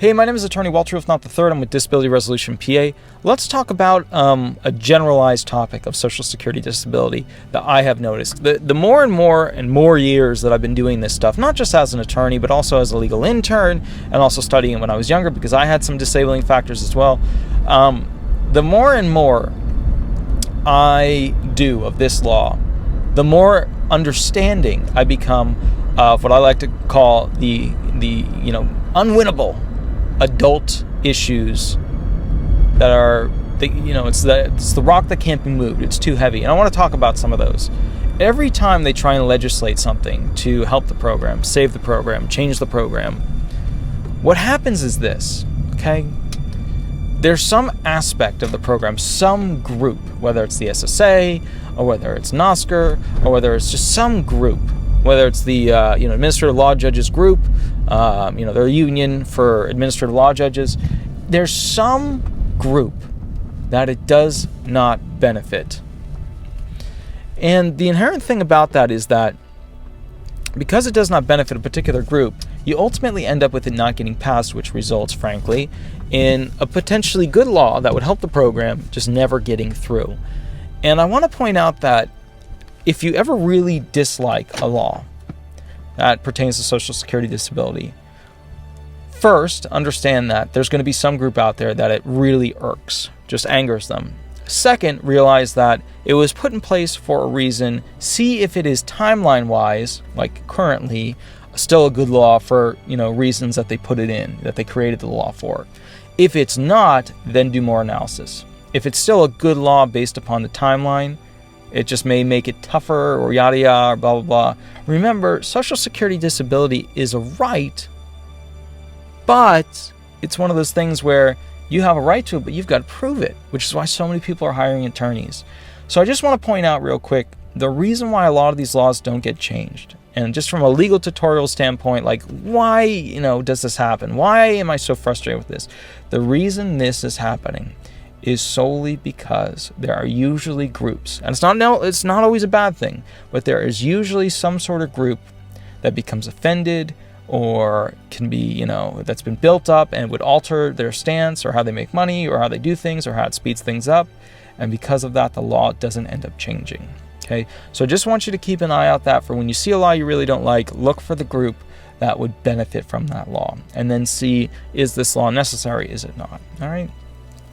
Hey, my name is Attorney Walter Rudolph Hnot III. I'm with Disability Resolution PA. Let's talk about a generalized topic of Social Security disability that I have noticed. The more and more years that I've been doing this stuff, not just as an attorney, but also as a legal intern, and also studying when I was younger because I had some disabling factors as well. The more and more I do of this law, the more understanding I become of what I like to call the unwinnable adult issues that are, it's the rock that can't be moved. It's too heavy. And I want to talk about some of those. Every time they try and legislate something to help the program, save the program, change the program, what happens is this, okay? There's some aspect of the program, some group, whether it's the SSA or whether it's NOSCR or whether it's just some group, whether it's the administrative law judges group, their union for administrative law judges, there's some group that it does not benefit. And the inherent thing about that is that because it does not benefit a particular group, you ultimately end up with it not getting passed, which results, frankly, in a potentially good law that would help the program just never getting through. And I want to point out that if you ever really dislike a law that pertains to Social Security disability, first, understand that there's going to be some group out there that it really irks, just angers them. Second, realize that it was put in place for a reason. See if it is timeline-wise, like currently, still a good law for, reasons that they put it in, that they created the law for. If it's not, then do more analysis. If it's still a good law based upon the timeline, it just may make it tougher or yada yada or blah blah blah. Remember, Social Security disability is a right, but it's one of those things where you have a right to it, but you've got to prove it, which is why so many people are hiring attorneys. So I just want to point out real quick, the reason why a lot of these laws don't get changed, and just from a legal tutorial standpoint, like why, does this happen? Why am I so frustrated with this? The reason this is happening is solely because there are usually groups, and it's not always a bad thing, but there is usually some sort of group that becomes offended or can be, that's been built up and would alter their stance or how they make money or how they do things or how it speeds things up. And because of that, the law doesn't end up changing. Okay, so I just want you to keep an eye out that for when you see a law you really don't like, look for the group that would benefit from that law and then see, is this law necessary? Is it not? All right.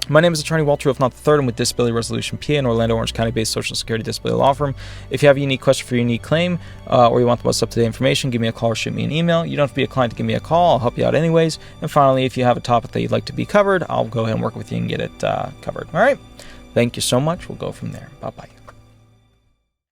My name is Attorney Walter Rudolph Hnot III. I'm with Disability Resolution PA, an Orlando, Orange County-based Social Security disability law firm. If you have a unique question for your unique claim or you want the most up-to-date information, give me a call or shoot me an email. You don't have to be a client to give me a call. I'll help you out anyways. And finally, if you have a topic that you'd like to be covered, I'll go ahead and work with you and get it covered. All right? Thank you so much. We'll go from there. Bye-bye.